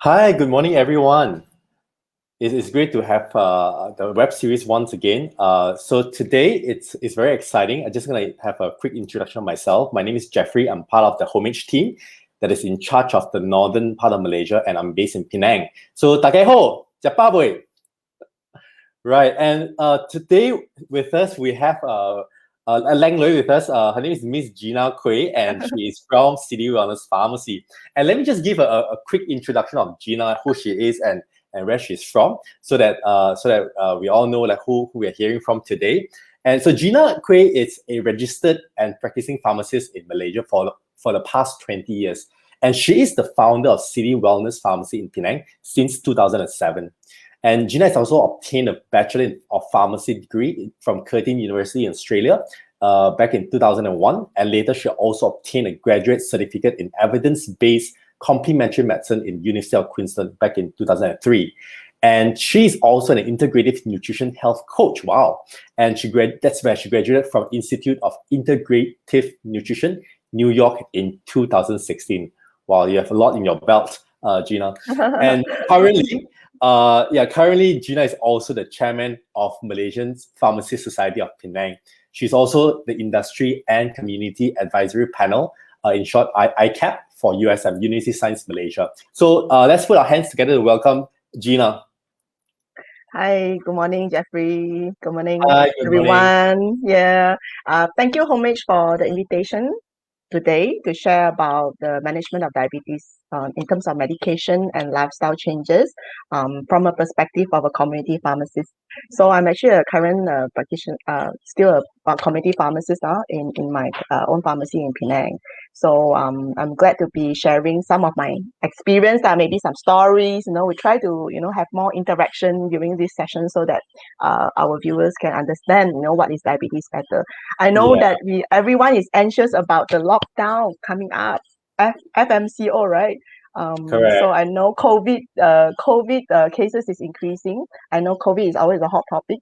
Hi, good morning, everyone. It's great to have the web series once again. So today it's very exciting. I'm just gonna have a quick introduction of myself. My name is Jeffrey. I'm part of the Homage team that is in charge of the northern part of Malaysia, and I'm based in Penang. So takeho, japaboy. Right, and today with us we have a Langloi with us. Her name is Miss Gina Kui, and she is from City Wellness Pharmacy. And let me just give a quick introduction of Gina, who she is, and where she's from, so that we all know like who we are hearing from today. And so Gina Kui is a registered and practicing pharmacist in Malaysia for the past 20 years. And she is the founder of City Wellness Pharmacy in Penang since 2007. And Gina has also obtained a Bachelor of Pharmacy degree from Curtin University in Australia back in 2001. And later, she also obtained a graduate certificate in evidence-based complementary medicine in University of Queensland back in 2003. And she's also an integrative nutrition health coach. Wow. And that's where she graduated from Institute of Integrative Nutrition, New York in 2016. Wow, you have a lot in your belt, Gina. And currently Gina is also the chairman of Malaysian Pharmacy Society of Penang. She's also the industry and community advisory panel, in short, ICAP for USM, University Science Malaysia. So let's put our hands together to welcome Gina. Hi, good morning, Jeffrey. Good morning, Hi, good everyone. morning. Yeah, thank you, Homage, for the invitation today to share about the management of diabetes in terms of medication and lifestyle changes from a perspective of a community pharmacist. So I'm actually a current practitioner, still a community pharmacist in my own pharmacy in Penang. So I'm glad to be sharing some of my experience, maybe some stories. We try to have more interaction during this session so that our viewers can understand what is diabetes better. I know that everyone is anxious about the lockdown coming up, FMCO, right? Correct. So I know COVID cases is increasing. I know COVID is always a hot topic,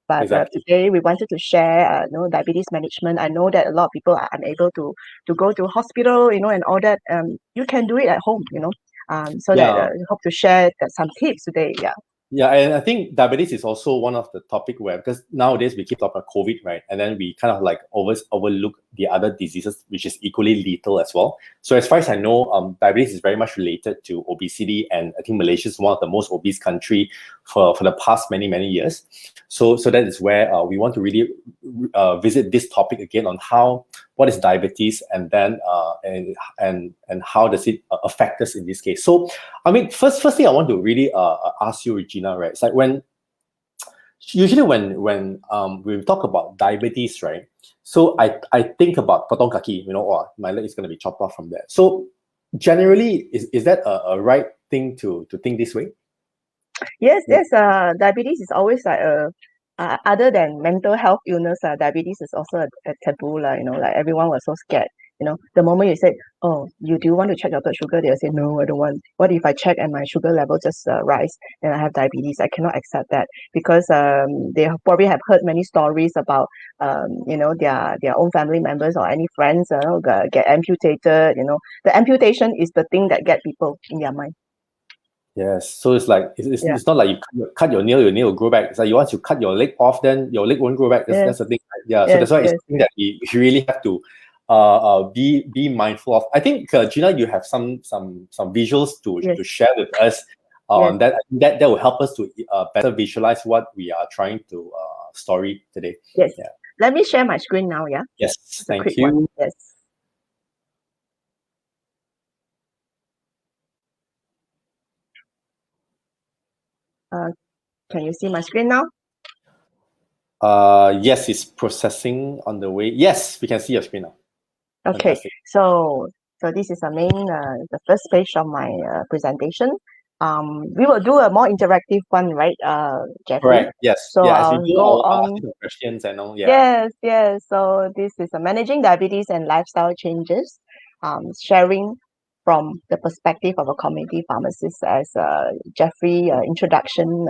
but Exactly. today we wanted to share, diabetes management. I know that a lot of people are unable to go to hospital, and all that. You can do it at home, so that we hope to share some tips today. Yeah. Yeah, and I think diabetes is also one of the topic where, because nowadays we keep talking about COVID, right? And then we kind of like overlook the other diseases, which is equally lethal as well. So as far as I know, diabetes is very much related to obesity, and I think Malaysia is one of the most obese country for the past many years. So that is where we want to really visit this topic again on what is diabetes, and then and how does it affect us in this case. So I mean, firstly, I want to really ask you, Regina, right? It's like usually when we talk about diabetes, right? So I think about potong kaki, my leg is going to be chopped off from there. So generally, is that a right thing to think this way? Yes. Diabetes is always like other than mental health illness, diabetes is also a taboo, like everyone was so scared. The moment you say, "Oh, do you want to check your blood sugar?" They'll say, "No, I don't want." What if I check and my sugar level just rise and I have diabetes? I cannot accept that because they probably have heard many stories about their own family members or any friends get amputated. The amputation is the thing that get people in their mind. Yes, so it's like it's not like you cut your nail will grow back. It's like once you cut your leg off, then your leg won't grow back. That's the thing. Right? Yeah, so that's why it's something that we really have to be mindful of. I think Gina, you have some visuals to share with us on that. I think that will help us to better visualize what we are trying to story today. Yes. Yeah. Let me share my screen now. Yeah. Yes. Just thank you. One. Yes. Can you see my screen now? Yes, it's processing on the way. Yes, we can see your screen now. Okay, so this is the first page of my presentation. We will do a more interactive one, right, Jeffrey? Correct. Yes. So as we go on. Ask you questions and all. Yeah. Yes. So this is managing diabetes and lifestyle changes. Sharing from the perspective of a community pharmacist, as Jeffrey introduction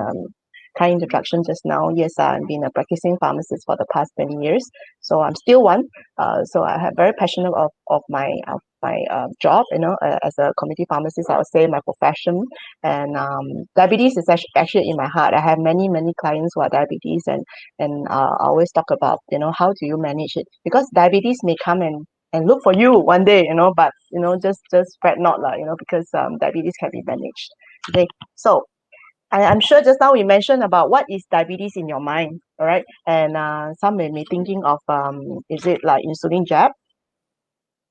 kind introduction just now, yes, I've been a practicing pharmacist for the past 20 years. So I'm still one. So I have very passionate of my job, as a community pharmacist, I would say my profession. And diabetes is actually in my heart. I have many clients who are diabetes, and I always talk about, how do you manage it? Because diabetes may come and look for you one day, but just fret not lah, because diabetes can be managed. Okay, so I'm sure just now we mentioned about what is diabetes in your mind, all right? And some may be thinking of is it like insulin jab?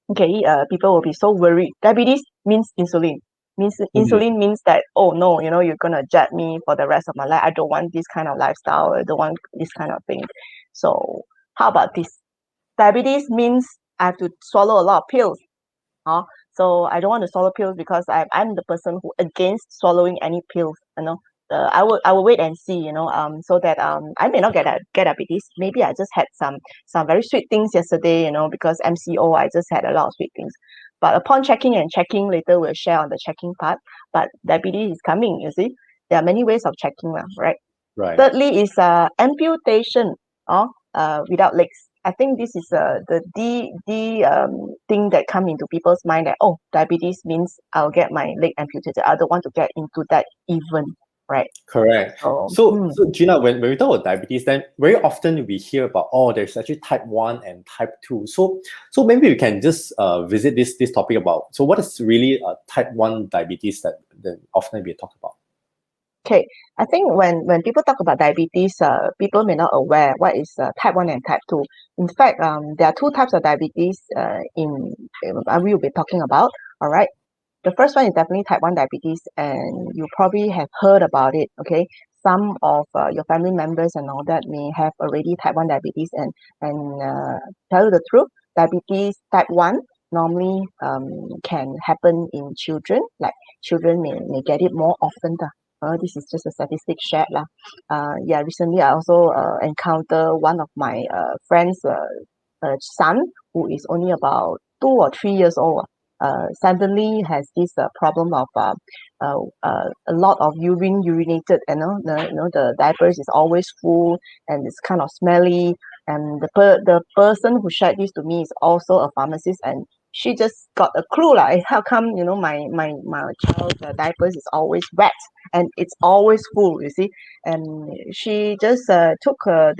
Okay, people will be so worried. Diabetes means insulin. Insulin means that, oh no, you're gonna jab me for the rest of my life. I don't want this kind of lifestyle. I don't want this kind of thing. So how about this? Diabetes means I have to swallow a lot of pills. So I don't want to swallow pills because I'm the person who against swallowing any pills. I will wait and see. So that I may not get diabetes. Maybe I just had some very sweet things yesterday. Because MCO I just had a lot of sweet things. But upon checking later, we'll share on the checking part. But diabetes is coming. You see, there are many ways of checking, right? Right. Thirdly is amputation without legs. I think this is the thing that come into people's mind that, oh, diabetes means I'll get my leg amputated. I don't want to get into that even, right? Correct. So Gina, when we talk about diabetes, then very often we hear about, oh, there's actually type 1 and type 2. So maybe we can just visit this topic about, so what is really type 1 diabetes that often we talk about? Okay, I think when people talk about diabetes, people may not aware what is type 1 and type 2. In fact, there are two types of diabetes we will be talking about, all right? The first one is definitely type 1 diabetes, and you probably have heard about it, okay? Some of your family members and all that may have already type 1 diabetes, and tell you the truth, diabetes type 1 normally can happen in children, like children may get it more often. This is just a statistic shared lah. Recently I also encounter one of my friends' son who is only about 2 or 3 years old. Suddenly has this problem of a lot of urinated, the diapers is always full and it's kind of smelly. And the person who shared this to me is also a pharmacist, and she just got a clue like, how come my child's diapers is always wet and it's always full, you see. And she just took a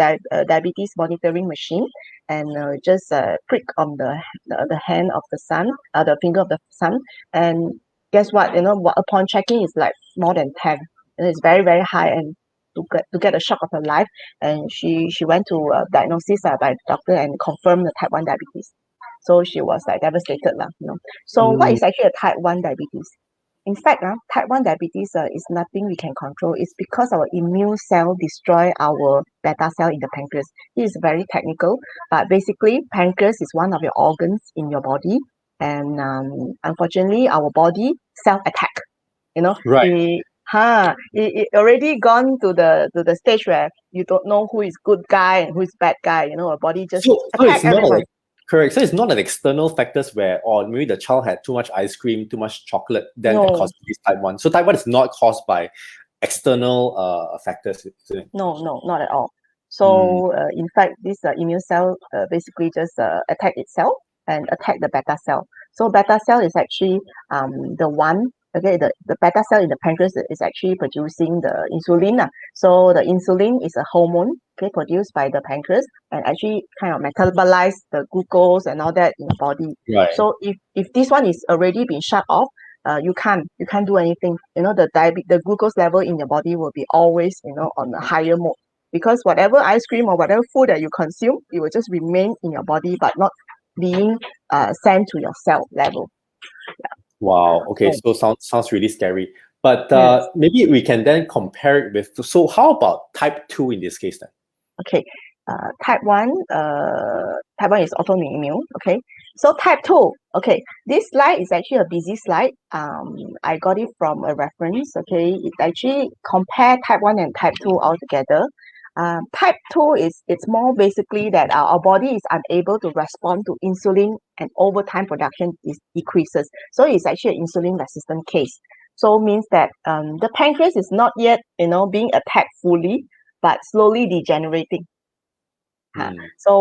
diabetes monitoring machine and just prick on the hand of the son, the finger of the son, and guess what? Upon checking, it's like more than 10, and it's very very high. And to get a shock of her life, and she went to diagnosis by the doctor and confirmed the type 1 diabetes. So she was like devastated lah. So what is actually a type 1 diabetes? In fact, type 1 diabetes is nothing we can control. It's because our immune cell destroy our beta cell in the pancreas. This is very technical, but basically pancreas is one of your organs in your body, and unfortunately our body self-attack. Right. It already gone to the stage where you don't know who is good guy and who is bad guy. Our body just attack it's not everyone. like, correct. So it's not an external factors where, or maybe the child had too much ice cream, too much chocolate, then it caused this type 1. So type 1 is not caused by external factors, isn't it? No, not at all. So in fact, this immune cell basically just attack itself and attack the beta cell. So beta cell is actually the one. Okay, the beta cell in the pancreas is actually producing the insulin. So the insulin is a hormone, okay, produced by the pancreas and actually kind of metabolize the glucose and all that in the body. Right. So if this one is already been shut off, you can't do anything. The glucose level in your body will be always on a higher mode, because whatever ice cream or whatever food that you consume, it will just remain in your body but not being sent to your cell level. Wow. Okay. So sounds really scary. But Yes. maybe we can then compare it with. So how about type 2 in this case then? Okay. Type 1 is autoimmune. Okay. So type 2. Okay. This slide is actually a busy slide. I got it from a reference. Okay. It actually compare type 1 and type 2 all together. Type 2 it's more basically that our body is unable to respond to insulin, and over time production decreases. So it's actually an insulin resistant case. So means that the pancreas is not yet, being attacked fully, but slowly degenerating. So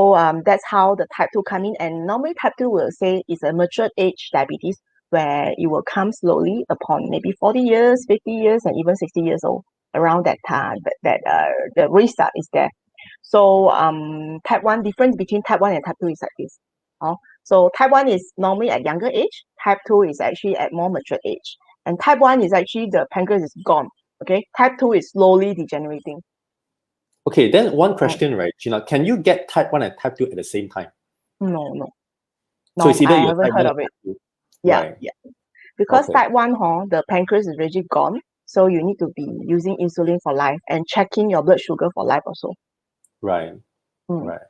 that's how the type 2 come in. And normally type 2 will say it's a mature age diabetes where it will come slowly upon maybe 40 years, 50 years, and even 60 years old. Around that time, the risk is there. So type 1, difference between type 1 and type 2 is like this. So type 1 is normally at younger age. Type 2 is actually at more mature age. And type 1 is actually the pancreas is gone. Okay. Type 2 is slowly degenerating. Okay, then one question, right, Gina, can you get type 1 and type 2 at the same time? No. So it's either I you're haven't type heard 1 of or it. type 2. Yeah, Right. yeah. Because Okay. type 1, the pancreas is already gone. So you need to be using insulin for life and checking your blood sugar for life also. Right. Mm. Right.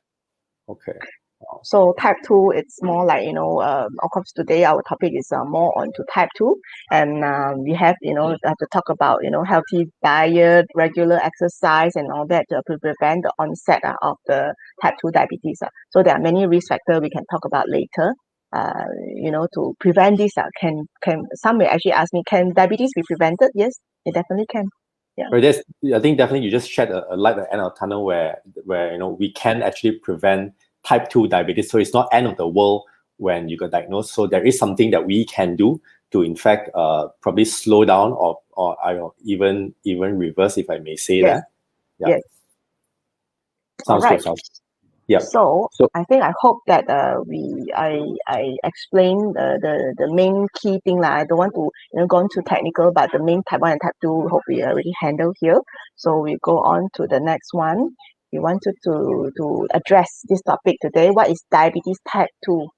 Okay. Wow. So type 2, it's more like, of course, today our topic is more on to type 2. And we have, to talk about, healthy diet, regular exercise, and all that to prevent the onset of the type 2 diabetes. So there are many risk factors we can talk about later. To prevent this, can some may actually ask me, can diabetes be prevented? Yes, it definitely can. Yeah. Right, I think definitely you just shed a light at the end of the tunnel where we can actually prevent type 2 diabetes. So it's not end of the world when you got diagnosed. So there is something that we can do to, in fact, probably slow down or I don't know, even reverse, if I may say Yes. that. Yeah. Yes. Sounds All right. good. Sounds good. Yeah. So I think I hope that I explained the main key thing. I don't want to go into technical, but the main type 1 and type 2 hope we already handled here. So we go on to the next one. We wanted to address this topic today. What is diabetes type 2?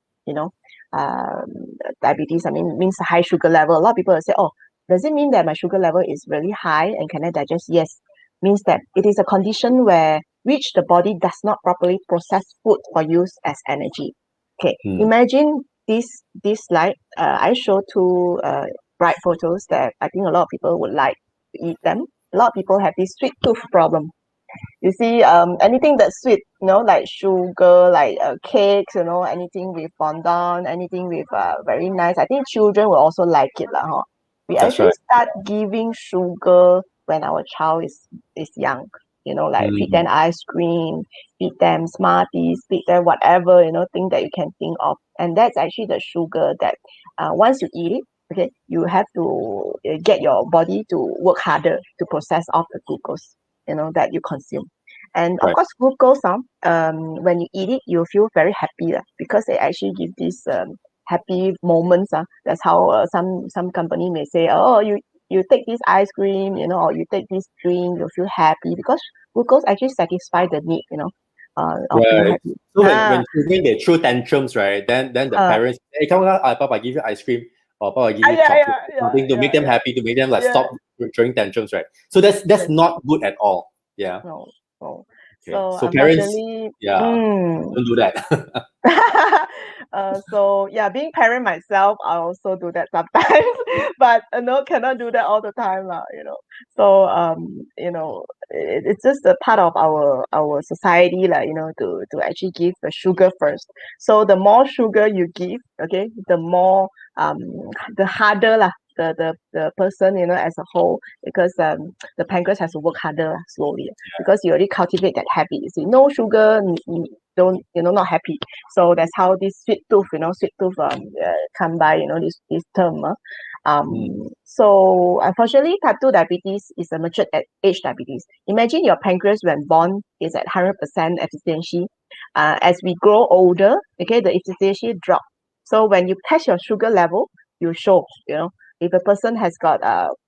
Diabetes, means high sugar level. A lot of people will say, oh, does it mean that my sugar level is really high and can I digest? Yes. Means that it is a condition where which the body does not properly process food for use as energy. Okay, imagine this slide. I show two bright photos that I think a lot of people would like to eat them. A lot of people have this sweet tooth problem. You see, anything that's sweet, like sugar, like cakes, anything with fondant, anything with very nice. I think children will also like it, huh? We That's actually right. start giving sugar when our child is young. Like feed them ice cream, feed them Smarties, feed them whatever, thing that you can think of. And that's actually the sugar that once you eat it, okay, you have to get your body to work harder to process off the glucose, that you consume. And of Right. course, glucose, when you eat it, you feel very happy because they actually give these happy moments. That's how some company may say, oh, you take this ice cream, or you take this drink, you feel happy because glucose actually satisfy the need, of being Right. happy. So when children they throw tantrums, right? Then the parents, hey, come on, Papa, give you ice cream, or Papa give you chocolate, something to make them happy, to make them stop throwing tantrums, right? So that's not good at all. Yeah. No. Okay. So parents, unfortunately, don't do that. being parent myself, I also do that sometimes, but cannot do that all the time, So it's just a part of our society, to actually give the sugar first. So the more sugar you give, okay, the more the harder the person, as a whole, because the pancreas has to work harder slowly because you already cultivate that habit. You see, no sugar, don't not happy. So that's how this sweet tooth come by, this term. So unfortunately, type 2 diabetes is a matured age diabetes. Imagine your pancreas when born is at 100% efficiency. As we grow older, okay, the efficiency drop. So when you test your sugar level, you show, if a person has got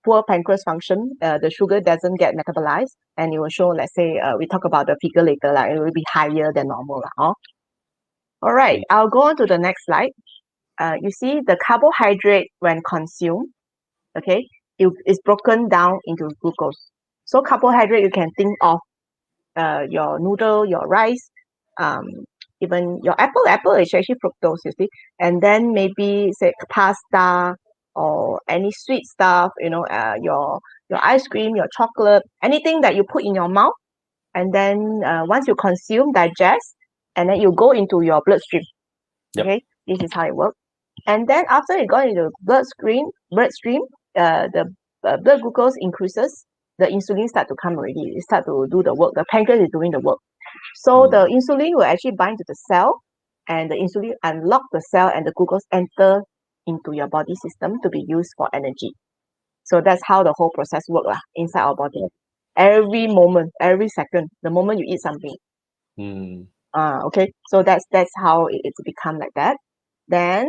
poor pancreas function, the sugar doesn't get metabolized, and it will show, let's say, we talk about the figure later, it will be higher than normal. All right, I'll go on to the next slide. You see the carbohydrate when consumed, okay, it is broken down into glucose. So carbohydrate, you can think of your noodle, your rice, even your apple is actually fructose, you see. And then maybe say pasta or any sweet stuff, your ice cream, your chocolate, anything that you put in your mouth. And then once you consume, digest, and then you go into your bloodstream. Yep. Okay, this is how it works. And then after it got into bloodstream, blood glucose increases, the insulin start to come already. It start to do the work. The pancreas is doing the work. So the insulin will actually bind to the cell, and the insulin unlock the cell, and the glucose enter into your body system to be used for energy. So that's how the whole process works inside our body. Every moment, every second, the moment you eat something. Okay, so that's how it's become like that. Then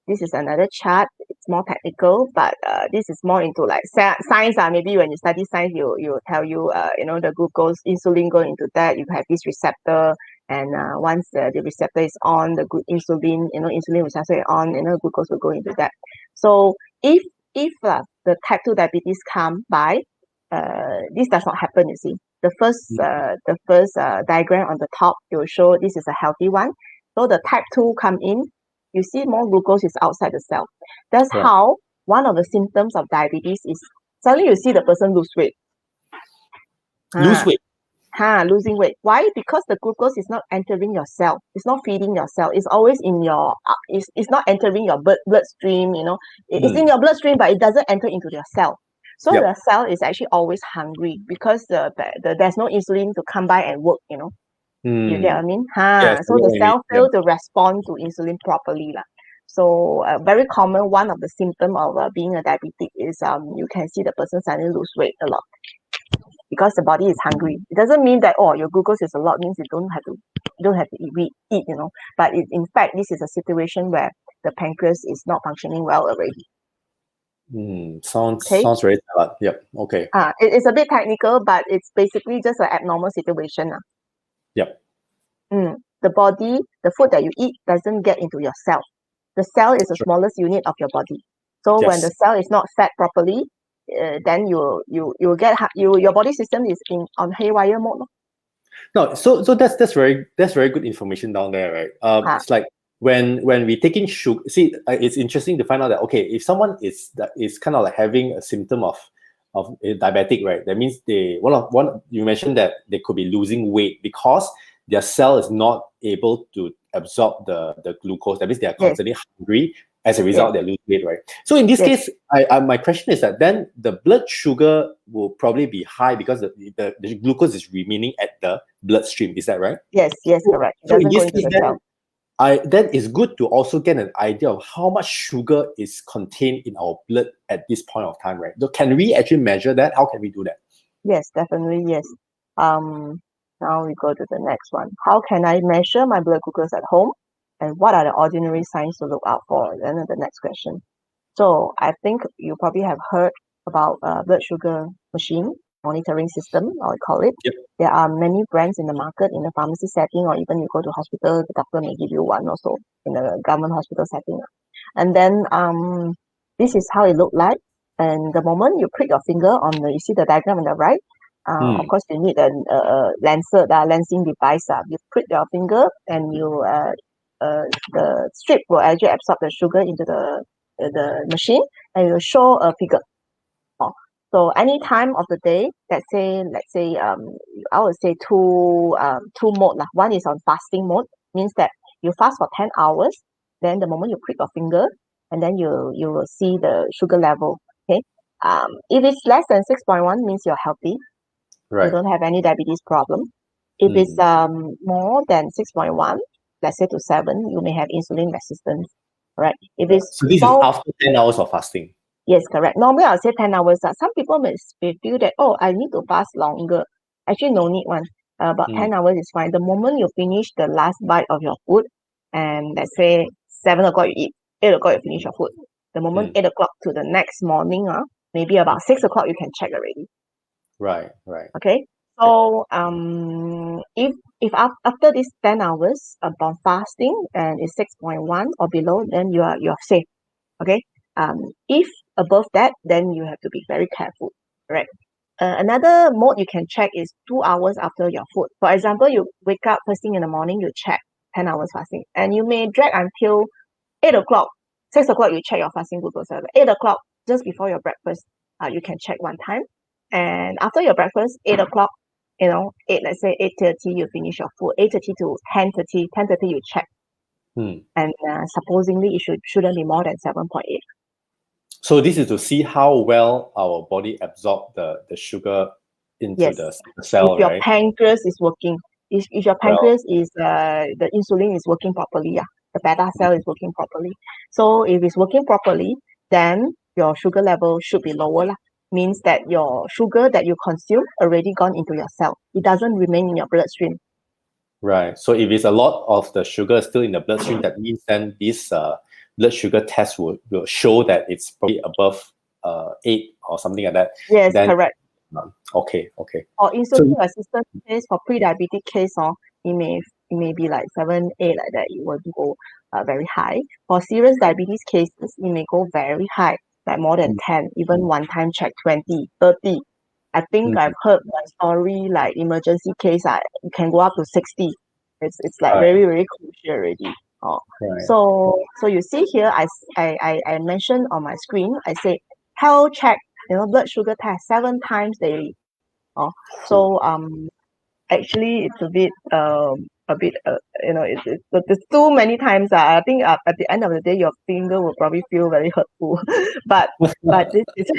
this is another chart. It's more technical, but this is more into like science. Maybe when you study science, you tell you the glucose, insulin go into that. You have this receptor, and once the receptor is on, the good insulin, insulin receptor is on, glucose will go into that. So if the type 2 diabetes come by, this does not happen, you see. The first diagram on the top, it will show this is a healthy one. So the type 2 come in, you see more glucose is outside the cell. That's how one of the symptoms of diabetes is suddenly you see the person lose weight. Lose weight? Losing weight. Why? Because the glucose is not entering your cell. It's not feeding your cell. It's always in your, it's not entering your bloodstream, It's in your bloodstream, but it doesn't enter into your cell. So the cell is actually always hungry because there's no insulin to come by and work, You get what I mean? Yes, so the cell fail to respond to insulin properly. So very common, one of the symptoms of being a diabetic is you can see the person suddenly lose weight a lot because the body is hungry. It doesn't mean that your glucose is a lot means you don't have to eat, But in fact, this is a situation where the pancreas is not functioning well already. Sounds very sad. Yep. Okay. It's a bit technical, but it's basically just an abnormal situation. Yep. The body, the food that you eat doesn't get into your cell. The cell is the smallest unit of your body. So when the cell is not fed properly, then you get your body system is on haywire mode. No, so that's very good information down there, right? It's like when we take in sugar. See, it's interesting to find out that if someone is kind of like having a symptom of a diabetic, right? That means you mentioned that they could be losing weight because their cell is not able to absorb the glucose. That means they are constantly hungry. As a result, they lose weight, right? So in this case, my question is that then the blood sugar will probably be high because the glucose is remaining at the bloodstream. Is that right? Yes, correct. So in this case, then it's good to also get an idea of how much sugar is contained in our blood at this point of time, right? So can we actually measure that? How can we do that? Yes, definitely, yes. Now we go to the next one. How can I measure my blood glucose at home? And what are the ordinary signs to look out for? Then the next question. So I think you probably have heard about blood sugar machine monitoring system, I call it. Yep. There are many brands in the market in the pharmacy setting, or even you go to hospital, the doctor may give you one also in the government hospital setting. And then this is how it looked like. And the moment you prick your finger on you see the diagram on the right, of course you need a lensing device. You prick your finger and you the strip will actually absorb the sugar into the machine and it will show a figure. So any time of the day, let's say I would say two mode. One is on fasting mode, means that you fast for 10 hours, then the moment you prick your finger, and then you will see the sugar level. Okay. If it's less than 6.1 means you're healthy. Right. You don't have any diabetes problem. If it's more than 6.1, let's say to 7, you may have insulin resistance. Right. If it's so this is after 10 hours of fasting. Yes, correct. Normally, I'll say 10 hours. Some people may feel that, I need to fast longer. Actually, no need one. About 10 hours is fine. The moment you finish the last bite of your food, and let's say 7 o'clock you eat, 8 o'clock you finish your food. The moment 8 o'clock to the next morning, maybe about 6 o'clock you can check already. Right. Okay. So if after these 10 hours upon fasting and it's 6.1 or below, then you're safe. Okay. If above that, then you have to be very careful, right? Another mode you can check is 2 hours after your food. For example, you wake up first thing in the morning, you check 10 hours fasting, and you may drag until 8 o'clock, 6 o'clock, you check your fasting glucose level. 8 o'clock, just before your breakfast, you can check one time. And after your breakfast, 8 o'clock, let's say 8:30, you finish your food. 8:30 to 10:30, 10:30 you check. And supposedly it shouldn't be more than 7.8. So this is to see how well our body absorb the sugar into Yes. the If cell, your right? pancreas is working, if your Well, pancreas is the insulin is working properly, the beta cell is working properly. So if it's working properly, then your sugar level should be lower lah. Means that your sugar that you consume already gone into your cell. It doesn't remain in your bloodstream. right. So if it's a lot of the sugar still in the bloodstream, that means then this blood sugar test will show that it's probably above 8 or something like that. Yes, Then correct. okay. Or So insulin resistant case for pre-diabetic case, or it may be like 7, 8 like that. It will go very high. For serious diabetes cases, it may go very high, like more than 10, even one time check 20, 30. I think mm, I've heard my story like emergency case, it can go up to 60. It's like right, very, very crucial already. Oh. right. So you see here, I mentioned on my screen, I say health check, blood sugar test 7 times daily. Oh, so actually it's a bit it's too many times. I think at the end of the day your finger will probably feel very hurtful. but this is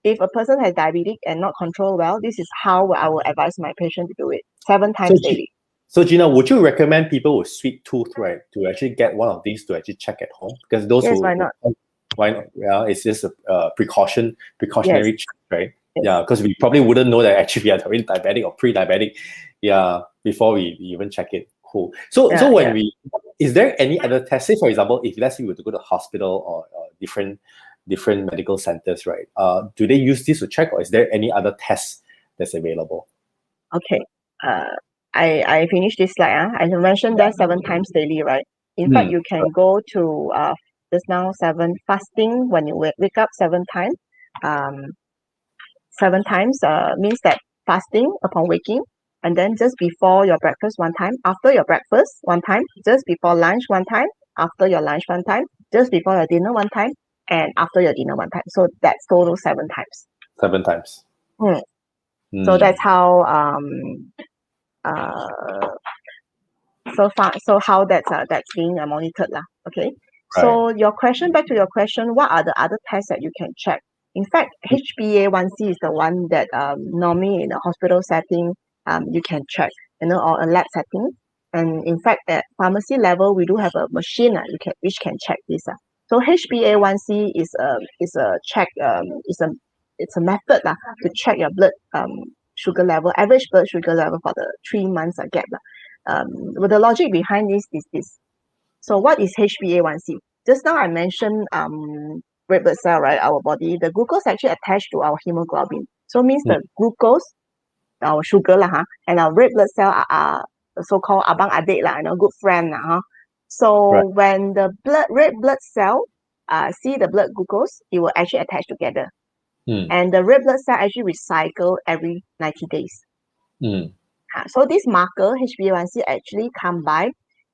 if a person has diabetic and not control well, this is how I will advise my patient to do it 7 So, times daily. so Gina, would you recommend people with sweet tooth, right, to actually get one of these to actually check at home? Because those Yes, why not? why not? Yeah, it's just a Yes, precautionary check, right? yes, Yeah, because we probably wouldn't know that actually we are already diabetic or pre-diabetic, yeah, before we even check it. Cool. So yeah, when yeah. is there any other test? Say for example, if let's say we were to go to hospital or different medical centers, right? Do they use this to check, or is there any other test that's available? Okay. I finished this slide. I mentioned that 7 times daily, right? In fact, Hmm. you can go to just now 7 fasting when you wake up 7 times. Um, 7 times means that fasting upon waking, and then just before your breakfast 1 time, after your breakfast 1 time, just before lunch 1 time, after your lunch 1 time, just before your dinner 1 time, and after your dinner 1 time. So that's total 7 times. 7 times. Hmm. So Hmm. that's how uh so how that's being monitored lah. Okay. Right. So back to your question, what are the other tests that you can check? In fact, HbA1c is the one that normally in a hospital setting you can check, or a lab setting. And in fact, at pharmacy level, we do have a machine which can check this. So HbA1c is a check it's a method to check your blood sugar level, average blood sugar level for the 3 months gap. But the logic behind this is this. So what is HbA1c? Just now I mentioned red blood cell, right? Our body, the glucose actually attached to our hemoglobin. So means the glucose, our sugar and our red blood cell are the so-called abang adik good friend So Right. when the red blood cell see the blood glucose, it will actually attach together. Hmm. And the red blood cell actually recycle every 90 days. Hmm. So this marker HbA1c actually come by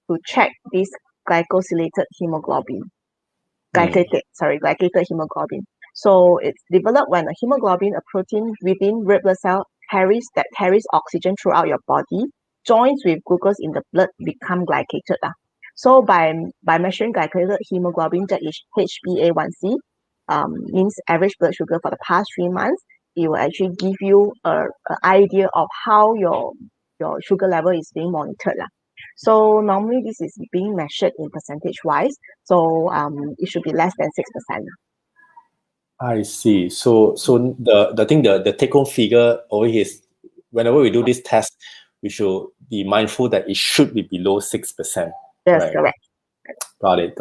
to check this glycosylated hemoglobin. Glycated hemoglobin. So it's developed when a hemoglobin, a protein within red blood cell that carries oxygen throughout your body, joins with glucose in the blood, become glycated. So by measuring glycated hemoglobin, that is HbA1c, means average blood sugar for the past 3 months, it will actually give you a idea of how your sugar level is being monitored. So normally this is being measured in percentage wise. So it should be less than 6%. I see. So the take home figure always is whenever we do this test, we should be mindful that it should be below 6%. Yes, Right. correct. Got it.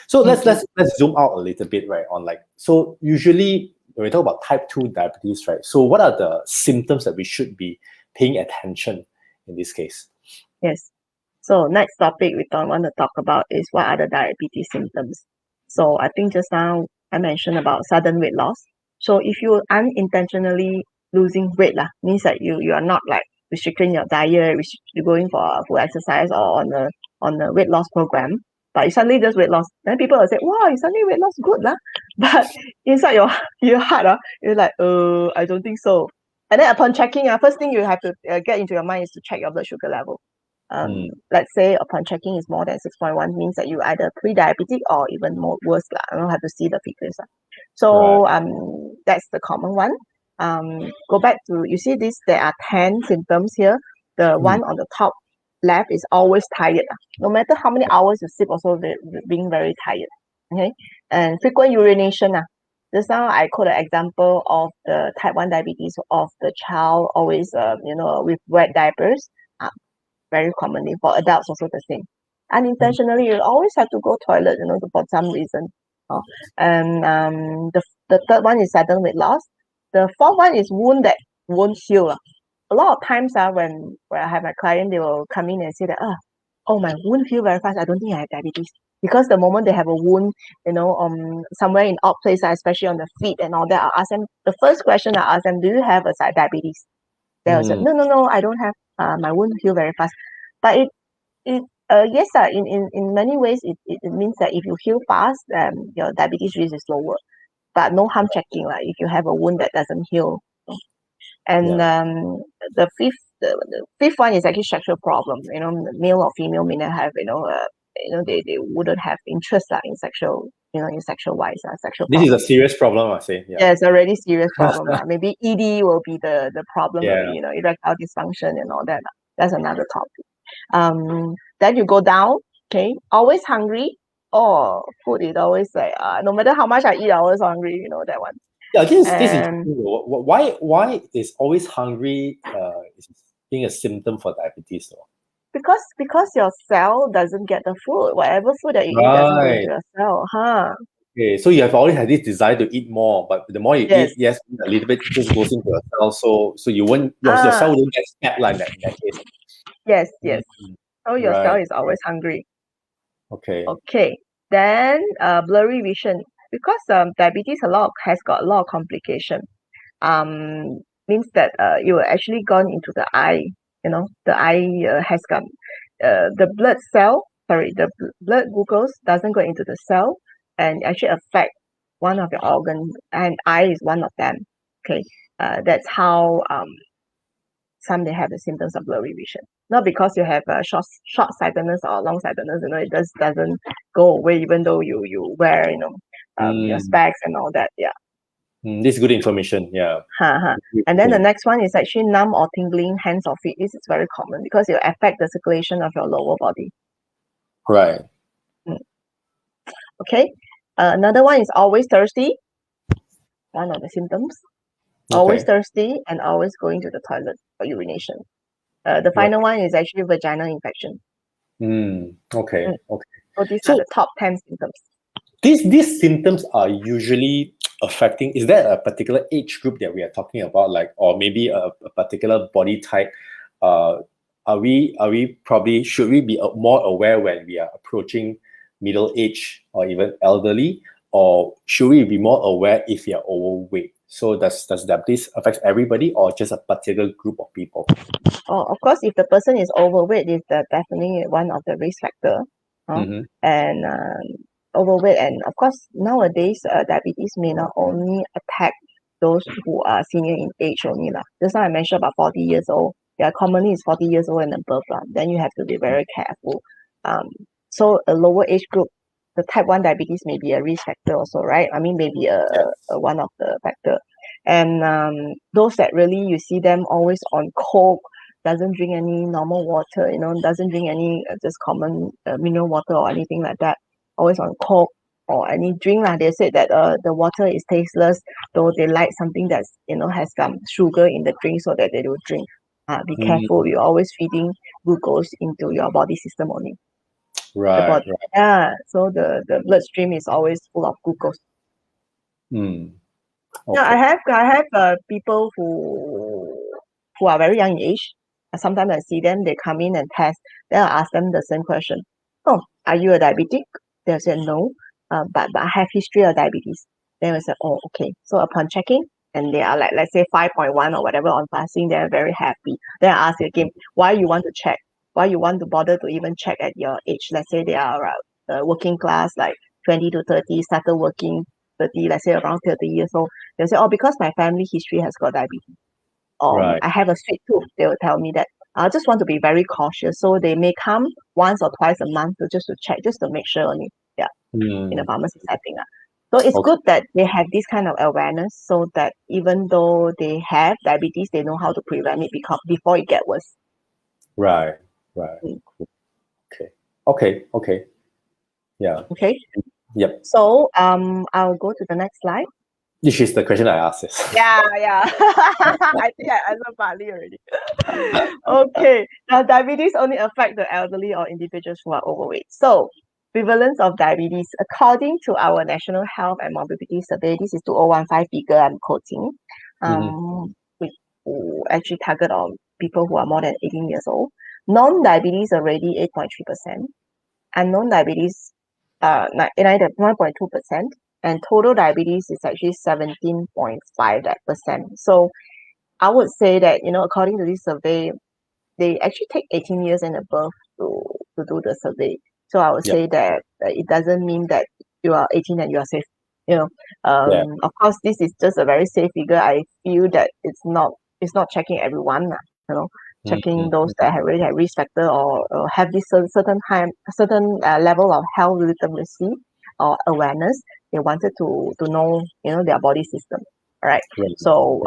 So let's Mm-hmm. let's zoom out a little bit, right? On so usually when we talk about type 2 diabetes, right? So what are the symptoms that we should be paying attention in this case? Yes. So next topic we don't want to talk about is what are the diabetes symptoms. So I think just now I mentioned about sudden weight loss. So if you unintentionally losing weight means that you are not like restricting your diet, you're going for a full exercise or on a weight loss program, but you suddenly just weight loss. Then people will say, wow, you suddenly weight loss, good lah. But inside your heart, you're like, I don't think so. And then upon checking, first thing you have to get into your mind is to check your blood sugar level. Let's say upon checking is more than 6.1 means that you either pre-diabetic or even more worse. I don't have to see the figures. So that's the common one. Go back to, you see this, there are 10 symptoms here. The one on the top left is always tired. No matter how many hours you sleep, also being very tired. Okay, and frequent urination. Just now I quote an example of the type 1 diabetes of the child always, with wet diapers. Very commonly for adults also the same. Unintentionally, you always have to go toilet, for some reason. And the third one is sudden weight loss. The fourth one is wound that won't heal. A lot of times when I have my client, they will come in and say that, oh, my wound heal very fast. I don't think I have diabetes. Because the moment they have a wound, somewhere in odd place, especially on the feet and all that, I ask them, the first question I ask them, do you have a diabetes? They'll say, no, I don't have. My wound heal very fast. But yes, in many ways, it means that if you heal fast, your diabetes risk is lower. But no harm checking, like if you have a wound that doesn't heal. And the fifth one is actually sexual problem. Male or female may not have, they wouldn't have interest in sexual, in sexual wise, sexual. This is a serious problem, I say. Yeah, it's a really serious problem. Maybe ED will be the problem, erectile dysfunction and all that. That's another topic. Then you go down, okay, always hungry. Oh, food is always like, no matter how much I eat, I'm always hungry, that one. Yeah, this is interesting. Why is always hungry being a symptom for diabetes though? Because your cell doesn't get the food. Whatever food that you eat doesn't go into your cell, Okay, so you have always had this desire to eat more, but the more you eat, yes, a little bit just goes into your cell, so you won't, your cell won't get fat like that in that case. Yes. So your cell is always hungry. Okay. Then blurry vision, because diabetes has got a lot of complication. Means that you will actually gone into the eye. The eye has got the the blood glucose doesn't go into the cell and actually affect one of your organs, and eye is one of them. Okay, that's how some they have the symptoms of blurry vision. Not because you have short-sightedness or long-sightedness, it just doesn't go away even though you wear, your specs and all that. Yeah. This is good information. Yeah. And then the next one is actually numb or tingling hands or feet. This is very common because it will affect the circulation of your lower body. Right. Okay. Another one is always thirsty. One of the symptoms. Always thirsty and always going to the toilet for urination. The final one is actually vaginal infection. Okay. So these are the top 10 symptoms. These symptoms are usually affecting, is there a particular age group that we are talking about, like, or maybe a particular body type? Should we be more aware when we are approaching middle age or even elderly, or should we be more aware if we are overweight? So does diabetes affect everybody or just a particular group of people? Of course, if the person is overweight, is definitely one of the risk factor. And overweight, and of course nowadays diabetes may not only attack those who are senior in age only. Just now I mentioned about 40 years old. Yeah, commonly is 40 years old and above. Then you have to be very careful. So a lower age group, the type 1 diabetes may be a risk factor also, right? I mean, maybe a one of the factor. And those that really you see them always on coke, doesn't drink any normal water, doesn't drink any just common mineral water or anything like that, always on coke or any drink. They said that the water is tasteless, though they like something that's has some sugar in the drink so that they will drink. Be careful, you're always feeding glucose into your body system only. Right. Yeah, so the bloodstream is always full of glucose. Yeah, I have people who are very young in age. Sometimes I see them, they come in and test. Then I ask them the same question. Oh, are you a diabetic? They'll say no, but I have history of diabetes. Then I say, oh, okay. So upon checking, and they are like, let's say 5.1 or whatever on fasting, they're very happy. Then I ask again, why you want to check? Why you want to bother to even check at your age? Let's say they are working class, like 20 to 30, started working 30, let's say around 30 years old. They'll say, oh, because my family history has got diabetes. I have a sweet tooth. They will tell me that. I just want to be very cautious. So they may come once or twice a month to check, just to make sure only. Yeah. In a pharmacy setting. So it's Okay. good that they have this kind of awareness so that even though they have diabetes, they know how to prevent it before it get worse. Right. Mm. Okay. Yeah. Okay. Yep. So I'll go to the next slide. This is the question I asked. Yes. Yeah. I think I answered partly already. Okay. Now, diabetes only affect the elderly or individuals who are overweight. So, prevalence of diabetes, according to our National Health and Morbidity Survey, this is 2015 figure I'm quoting. We actually target on people who are more than 18 years old. Non-diabetes already 8.3%, and non-diabetes 1.2%, and total diabetes is actually 17.5%. So I would say that, according to this survey, they actually take 18 years and above to do the survey. So I would Yep. say that it doesn't mean that you are 18 and you are safe. Yeah. Of course, this is just a very safe figure. I feel that it's not checking everyone, checking those that have already had risk factor or have this certain level of health literacy or awareness. They wanted to know, their body system. All right. Right. So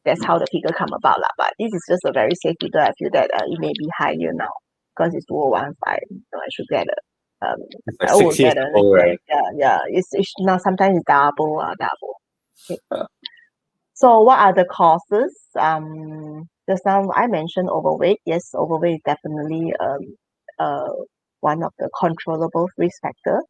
that's how the figure come about lah. But this is just a very safe figure. I feel that it may be higher now because it's 2015. So I should get It's like 6 years old, right? Yeah. It's now sometimes it's double. Okay. So what are the causes? Just now I mentioned overweight. Yes, overweight is definitely one of the controllable risk factor.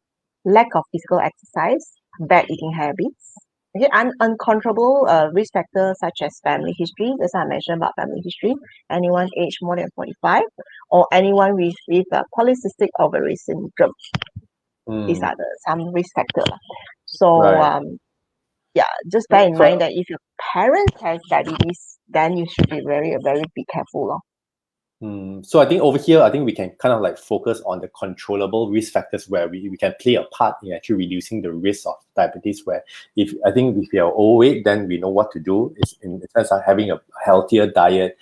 Lack of physical exercise, bad eating habits. Okay, uncontrollable risk factors such as family history. That's what I mentioned about family history. Anyone aged more than 45, or anyone with polycystic ovary syndrome. These are some risk factors. So Right. yeah, just bear in So, mind that if your parents have diabetes, then you should be very, very be careful. so I think over here, I think we can kind of like focus on the controllable risk factors where we can play a part in actually reducing the risk of diabetes. Where if you are overweight, then we know what to do. Is in the sense of having a healthier diet,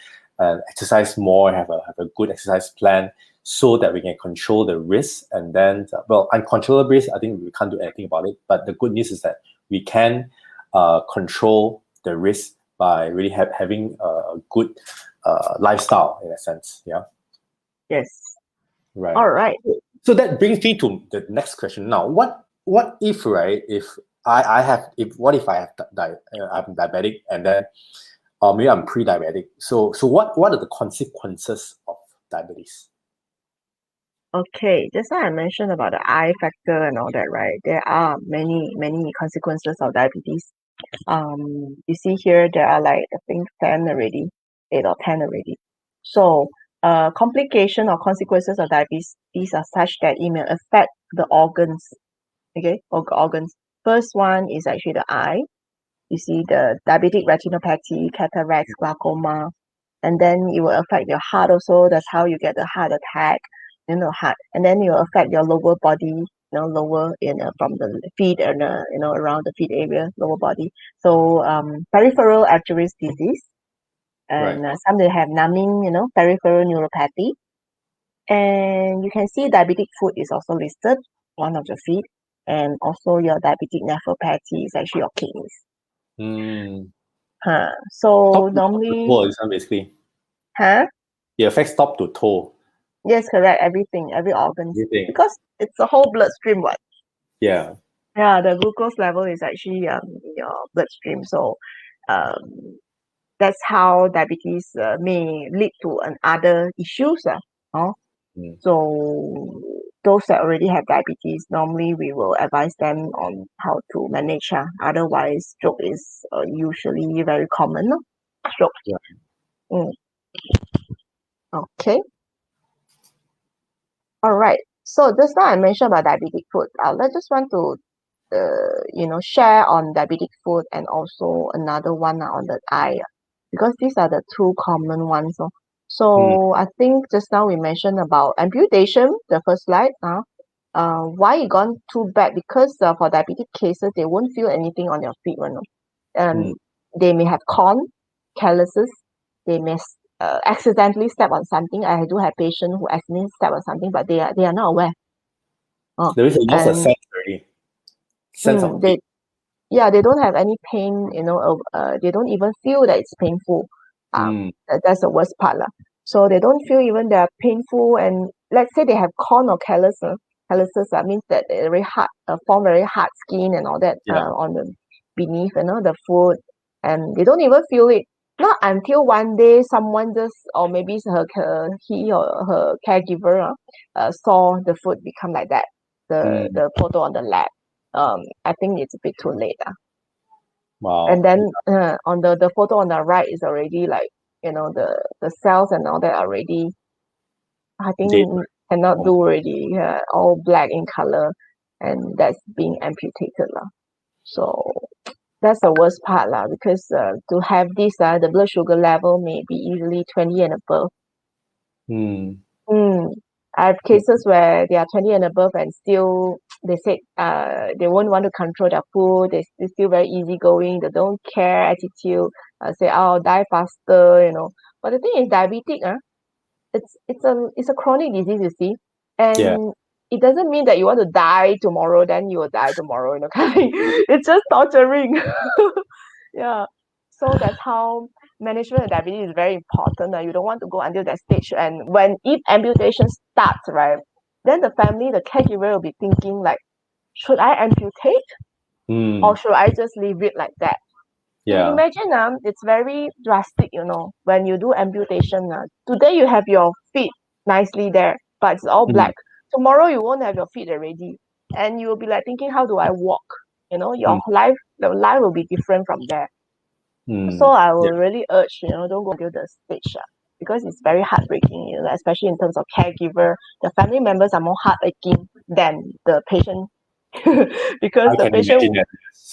exercise more, have a good exercise plan, so that we can control the risk. And then, uncontrollable risk, I think we can't do anything about it. But the good news is that we can control the risk by really having a good lifestyle in a sense. Yeah. Yes. Right. All right. So that brings me to the next question. Now, what if, right? If I have I'm diabetic, and then maybe I'm pre-diabetic. So what are the consequences of diabetes? Okay, just like I mentioned about the I factor and all that, right? There are many, many consequences of diabetes. You see here there are like I think 10 already, 8 or 10 already. So complication or consequences of diabetes, these are such that it may affect the organs. Okay, organs. First one is actually the eye. You see the diabetic retinopathy, cataracts, glaucoma, and then it will affect your heart also. That's how you get the heart attack, heart, and then it will affect your lower body, lower from the feet and around the feet area, lower body. So peripheral arteries disease, and Right. some they have numbing, peripheral neuropathy, and you can see diabetic foot is also listed, one of the feet, and also your diabetic nephropathy is actually your kidneys. So Top to normally, toe, this one basically. It affects top to toe. Yes, correct. Everything, every organ, Everything. because it's a whole bloodstream. What? Yeah. Yeah, the glucose level is actually in your bloodstream. So, um, that's how diabetes may lead to other issues. So those that already have diabetes, normally we will advise them on how to manage. Otherwise, stroke is usually very common. Stroke. Yeah. Okay. All right. So just now I mentioned about diabetic foot. I just want to share on diabetic foot and also another one on the eye, because these are the two common ones. So I think just now we mentioned about amputation, the first slide. Why it gone too bad? Because for diabetic cases, they won't feel anything on their feet. They may have corn, calluses. They may accidentally step on something. I do have patients who accidentally step on something, but they are not aware. There is a loss of And sense already. sense of pain. They don't have any pain, they don't even feel that it's painful. That's the worst part lah. So they don't feel even they're painful, and let's say they have corn or calluses, that means that they very hard, form very hard skin and all that on the beneath, the foot, and they don't even feel it. Not until one day someone just, or maybe it's he or her caregiver saw the foot become like that, the photo on the lab. I think it's a bit too late. Wow. And then on the photo on the right is already like, the cells and all that are already, I think Dead. cannot do already. All black in color, and that's being amputated lah. So that's the worst part lah, because to have this, the blood sugar level may be easily 20 and above. I have cases where they are 20 and above, and still they said they won't want to control their food. They're still very easygoing. They don't care attitude. Say, "I'll die faster," But the thing is, diabetic, it's a chronic disease, you see, and it doesn't mean that you want to die tomorrow. Then you will die tomorrow, kind of thing. It's just torturing. Yeah. So that's how management of diabetes is very important. You don't want to go until that stage. And if amputation starts, right, then the family, the caregiver will be thinking like, should I amputate or should I just leave it like that? Yeah. Imagine it's very drastic, when you do amputation. Today you have your feet nicely there, but it's all black. Tomorrow you won't have your feet already. And you will be like thinking, how do I walk? Your life will be different from there. So I will really urge, don't go until the stage, because it's very heartbreaking, especially in terms of caregiver. The family members are more heartbreaking than the patient, because I the can patient. imagine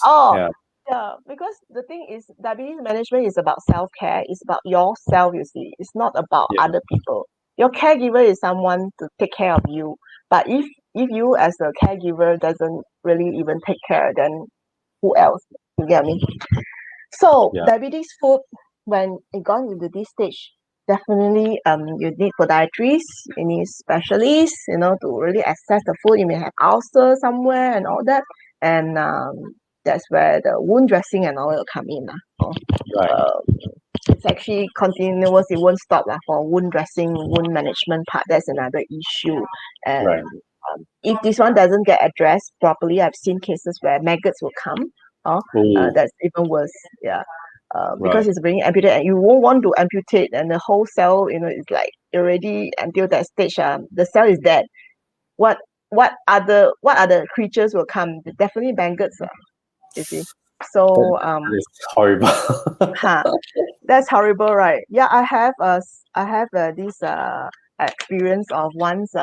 that. Yeah, because the thing is, diabetes management is about self-care. It's about yourself, you see. It's not about other people. Your caregiver is someone to take care of you. But if you as a caregiver doesn't really even take care, then who else? You get me? So diabetes food, when it gone into this stage, definitely you need podiatrists, you need specialists, to really assess the food. You may have ulcer somewhere and all that, and that's where the wound dressing and all will come in. It's actually continuous, it won't stop for wound dressing, wound management part. That's another issue. And if this one doesn't get addressed properly, I've seen cases where maggots will come. That's even worse. Because it's being amputated, and you won't want to amputate, and the whole cell, is like already until that stage. The cell is dead. What other creatures will come? Definitely maggots. You see. So it's horrible. That's horrible, right? Yeah, I have this experience of once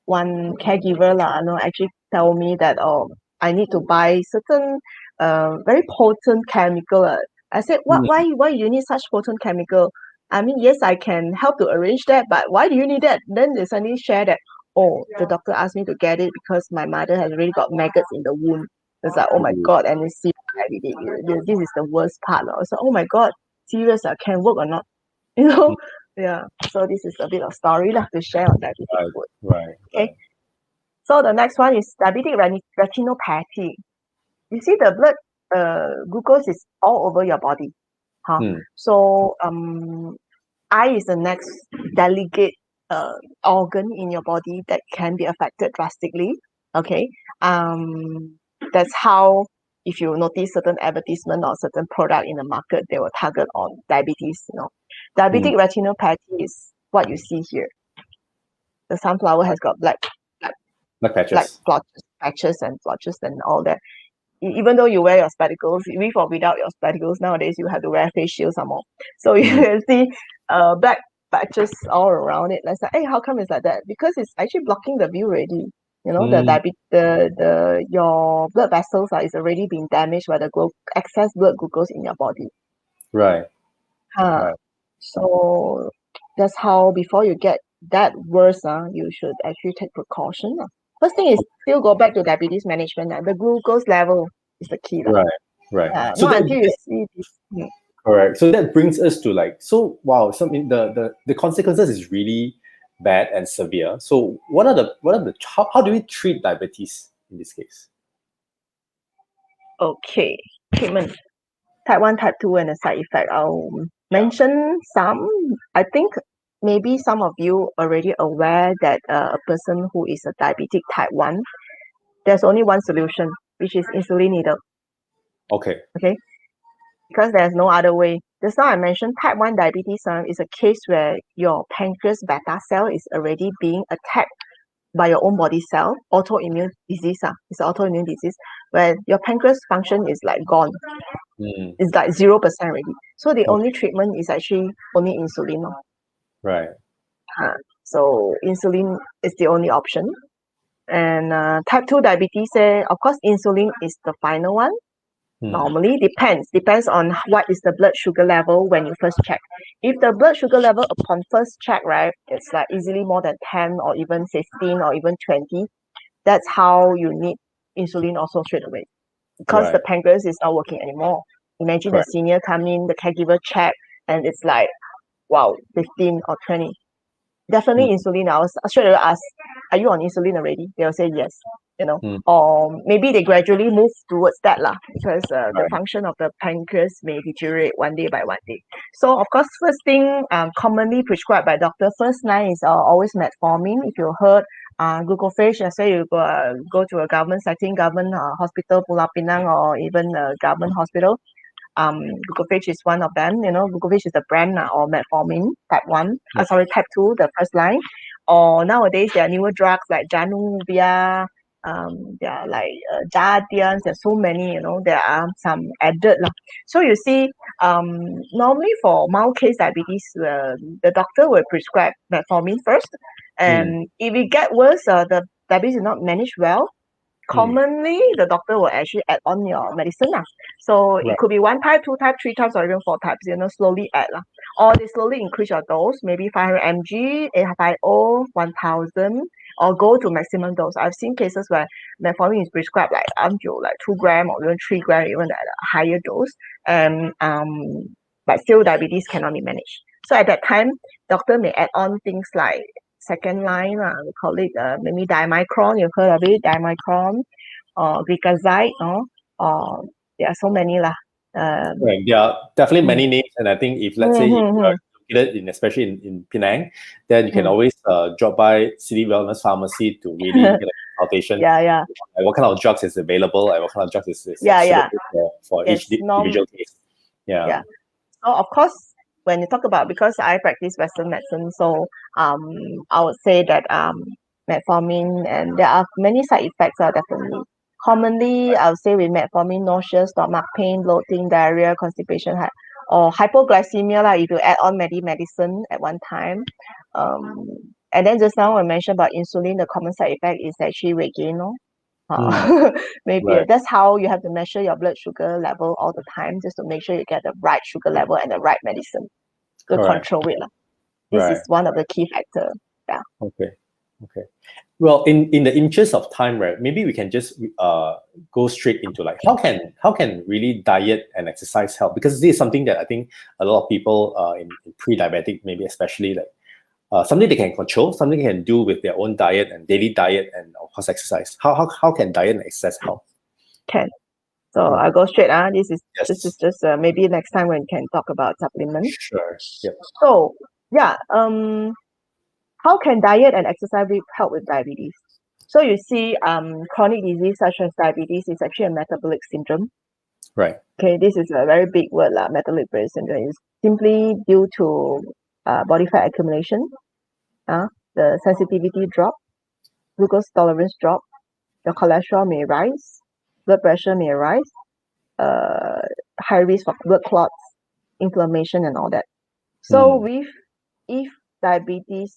one caregiver actually tell me that, I need to buy certain very potent chemical. I said, why you need such potent chemical? I mean, yes, I can help to arrange that, but why do you need that? Then they suddenly share that, the doctor asked me to get it because my mother has already got maggots in the wound. It's like, oh my God, and this is the worst part. So, oh my God, serious, can work or not? Yeah. So this is a bit of story to share on diabetic food. Right. Okay. So the next one is diabetic retinopathy. You see, the blood glucose is all over your body. So eye is the next delicate organ in your body that can be affected drastically. Okay. That's how, if you notice certain advertisement or certain product in the market, they will target on diabetes. Diabetic retinopathy is what you see here. The sunflower has got black patches and blotches and all that. Even though you wear your spectacles, with or without your spectacles, nowadays you have to wear face shield some more. So you can see black patches all around it. Let's say, hey, how come it's like that? Because it's actually blocking the view already. Your blood vessels is already being damaged by the excess blood glucose in your body. Right. So that's how, before you get that worse, you should actually take precaution. First thing is still go back to diabetes management. The glucose level is the key. Right. So until you see this. Correct. So that brings us to the consequences is really bad and severe. So how do we treat diabetes in this case? Okay, treatment. Type 1, type 2, and the side effect. I'll mention some. I think maybe some of you already aware that a person who is a diabetic type 1, there's only one solution, which is insulin needle. Okay. Okay, because there's no other way. Just now I mentioned type 1 diabetes is a case where your pancreas beta cell is already being attacked by your own body cell, autoimmune disease. It's an autoimmune disease where your pancreas function is like gone. Mm, It's like 0% already. So the Okay. only treatment is actually only insulin. Right. So insulin is the only option. And type 2 diabetes, of course, insulin is the final one. Mm, Normally depends on what is the blood sugar level when you first check. If the blood sugar level upon first check, right, it's like easily more than 10 or even 15 or even 20, that's how you need insulin also straight away, because the Right. pancreas is not working anymore. Imagine the Correct. senior come in, the caregiver check, and it's like, wow, 15 or 20. Definitely Mm, insulin. I'll straight away ask, are you on insulin already? They'll say yes, mm, or maybe they gradually move towards that lah, because the Right. function of the pancreas may deteriorate one day by one day. So of course, first thing commonly prescribed by doctor, first line is always metformin. If you heard glucophage, let's say you go to a government setting, government hospital, Pulau Pinang, or even a government hospital, glucophage is one of them. Glucophage is the brand or metformin type 1. Type 2, the first line. Or nowadays there are newer drugs like Januvia, there are like Jardiance. There's so many. There are some added lah. So you see, normally for mild case diabetes, the doctor will prescribe metformin first, and if it get worse, the diabetes is not managed well, commonly the doctor will actually add on your medicine lah. So it Right. could be 1 type, 2 type, 3 types, or even 4 types, slowly add lah. Or they slowly increase your dose, maybe 500 mg, 850, 1000, or go to maximum dose. I've seen cases where metformin is prescribed like until like 2 gram or even 3 gram, even at a higher dose, and but still diabetes cannot be managed. So at that time, doctor may add on things like second line, we call it maybe dimicron. You've heard of it, dimicron, or gliclazide, or there are so many lah. Right. There are definitely many names, and I think if let's say if you are located especially in Penang, then you can always drop by City Wellness Pharmacy to really get a consultation. Yeah. Like what kind of drugs is available, like what kind of drugs is Yeah. suitable for Yes, each individual case. Yeah. So of course, when you talk about, because I practice Western medicine, so I would say that metformin, and there are many side effects definitely. Commonly, I would say with metformin, nausea, stomach pain, bloating, diarrhea, constipation, or hypoglycemia if you add on medicine at one time. And then just now I mentioned about insulin, the common side effect is actually weight gain. Maybe Right. that's how you have to measure your blood sugar level all the time, just to make sure you get the right sugar level and the right medicine to Correct. control it. This Right. is one of the key factors. Yeah. Okay. Well, in the interest of time, right? Maybe we can just go straight into like how can really diet and exercise help? Because this is something that I think a lot of people in pre-diabetic, maybe especially like something they can control, something they can do with their own diet and daily diet, and of course exercise. How can diet and exercise help? Can. So I'll go straight. This is Yes. just maybe next time when we can talk about supplements. Sure. Yep. So yeah, how can diet and exercise help with diabetes? So you see, chronic disease such as diabetes is actually a metabolic syndrome. Right. Okay, this is a very big word, metabolic syndrome. Is simply due to body fat accumulation, the sensitivity drop, glucose tolerance drop, your cholesterol may rise, blood pressure may rise, high risk of blood clots, inflammation, and all that. So if diabetes,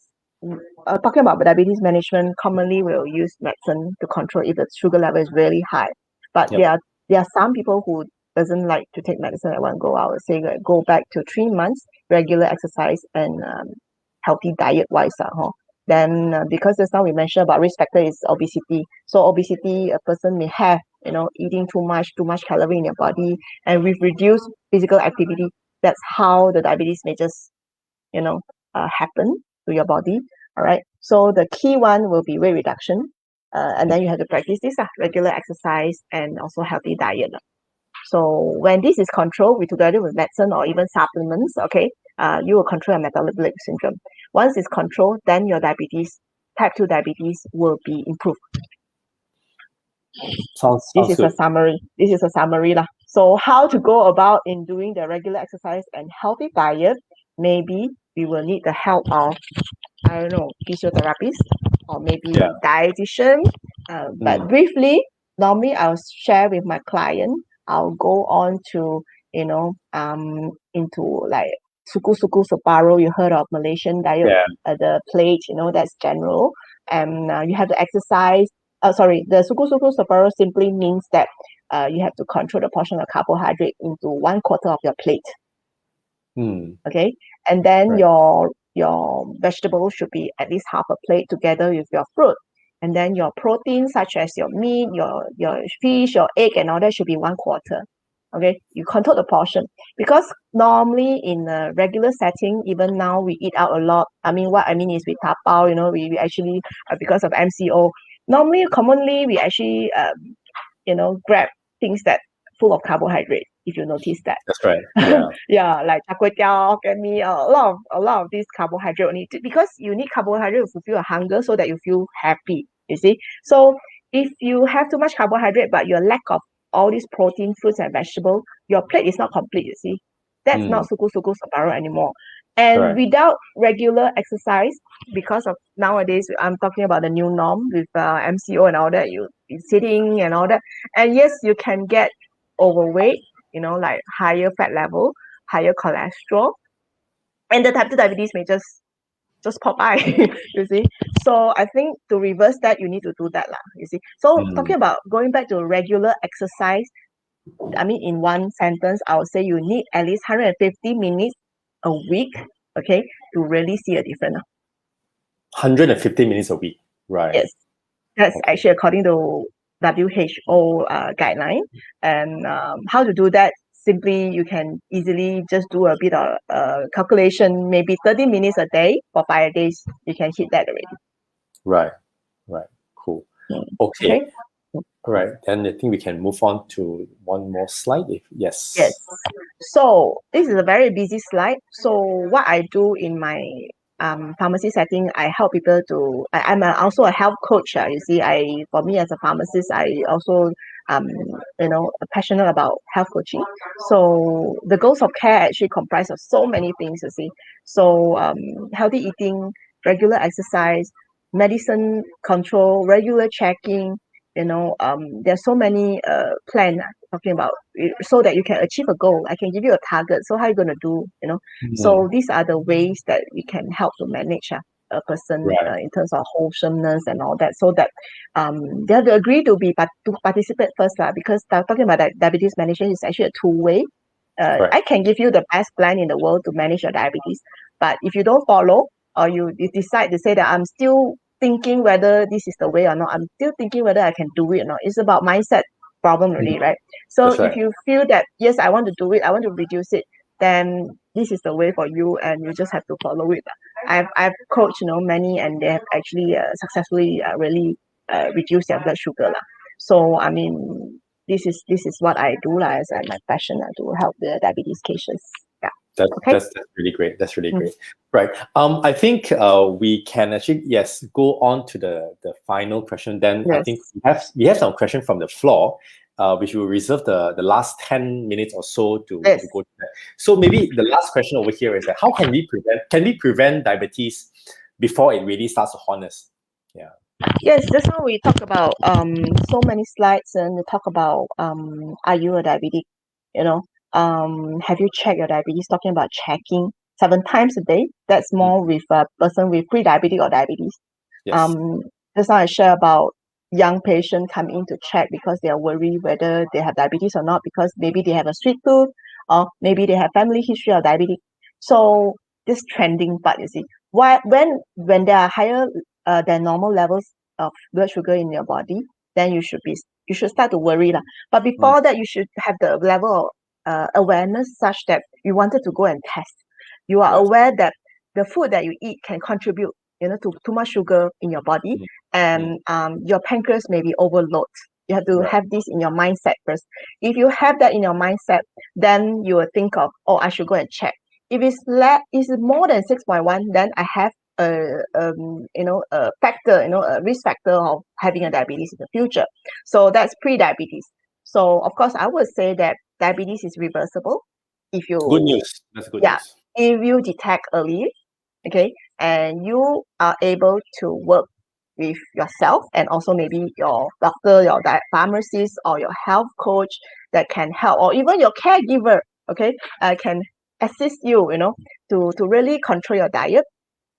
talking about diabetes management, commonly we'll use medicine to control if the sugar level is really high. But Yep. there are some people who doesn't like to take medicine at one go. I would say go back to 3 months regular exercise and healthy diet wise. Then because just now we mentioned about risk factor is obesity. So obesity, a person may have, eating too much calorie in your body, and with reduced physical activity, that's how the diabetes may just, happen to your body. All right. So the key one will be weight reduction. And then you have to practice this regular exercise and also healthy diet. So when this is controlled with together with medicine or even supplements, okay, you will control your metabolic syndrome. Once it's controlled, then your diabetes, type 2 diabetes, will be improved. Sounds This is good. a summary. This is a summary lah. So how to go about in doing the regular exercise and healthy diet? Maybe we will need the help of, I don't know, physiotherapist or maybe Yeah. dietitian. But briefly, normally I'll share with my client. I'll go on to, into like suku separuh. You heard of Malaysian diet, Yeah. the plate, that's general. And you have to exercise. The suku separuh simply means that you have to control the portion of carbohydrate into 1/4 of your plate. Okay, and then Right. your vegetables should be at least half a plate together with your fruit, and then your protein such as your meat, your fish, your egg, and all that should be 1/4. Okay, you control the portion, because normally in a regular setting, even now we eat out a lot. I mean, what I mean is we tapao, we actually, because of MCO, normally commonly we actually grab things that full of carbohydrate, if you notice that. That's right. Yeah. Yeah, like char kway teow, hokkien mee, a lot of these carbohydrate only because you need carbohydrate to fulfill your hunger so that you feel happy. You see, so if you have too much carbohydrate but your lack of all these protein, fruits and vegetables, your plate is not complete. You see, that's not suku separuh anymore. And Correct. without regular exercise, because of nowadays, I'm talking about the new norm with MCO and all that, you sitting and all that, and yes, you can get overweight, like higher fat level, higher cholesterol, and the type 2 diabetes may just pop by. You see, so I think to reverse that, you need to do that lah. You see, so talking about going back to regular exercise, I mean, in one sentence, I would say you need at least 150 minutes a week, okay, to really see a difference. 150 minutes a week, right? Yes, that's actually according to WHO guideline. And how to do that? Simply, you can easily just do a bit of calculation, maybe 30 minutes a day for 5 days. You can hit that already. Right. Cool. Okay. All right. Then I think we can move on to one more slide. Yes. So this is a very busy slide. So what I do in my pharmacy setting, I help people to. I'm also a health coach. You see, for me as a pharmacist, I also passionate about health coaching. So the goals of care actually comprise of so many things. You see, so healthy eating, regular exercise, medicine control, regular checking. There's so many plans talking about so that you can achieve a goal. I can give you a target. So how are you going to do? So these are the ways that we can help to manage a person in terms of wholesomeness and all that. So that they have to agree to participate first because talking about diabetes management is actually a two-way. I can give you the best plan in the world to manage your diabetes, but if you don't follow or you decide to say that I'm still thinking whether this is the way or not, I'm still thinking whether I can do it or not. It's about mindset problem really, right? So if you feel that yes, I want to do it, I want to reduce it, then this is the way for you, and you just have to follow it. I've coached many, and they have actually successfully really reduced their blood sugar lah. So I mean, this is what I do as my passion to help the diabetes cases. Yeah. That's really great. That's really great. Right. I think we can actually go on to the final question. Then I think we have some question from the floor, which we'll reserve the last 10 minutes or so to go to that. So maybe the last question over here is that how can we prevent diabetes before it really starts to haunt us? Yeah. Yes, just now we talk about so many slides and we talk about are you a diabetic? Have you checked your diabetes? Talking about checking 7 times a day. That's more with a person with pre-diabetic or diabetes. Yes. Just now I share about young patients come in to check because they are worried whether they have diabetes or not, because maybe they have a sweet tooth or maybe they have family history of diabetes. So this trending part, you see, when there are higher than normal levels of blood sugar in your body, then you should start to worry lah. But before that, you should have the level of awareness such that you wanted to go and test. You are aware that the food that you eat can contribute to too much sugar in your body, and your pancreas may be overloaded. You have to Right. have this in your mindset first. If you have that in your mindset, then you will think of, oh, I should go and check. If it's more than 6.1, then I have a factor, a risk factor of having a diabetes in the future. So that's pre-diabetes. So of course, I would say that diabetes is reversible if Good you, news. That's good yeah, news. if you detect early, okay, and you are able to work with yourself and also maybe your doctor, your pharmacist, or your health coach that can help, or even your caregiver, okay, can assist you, to really control your diet,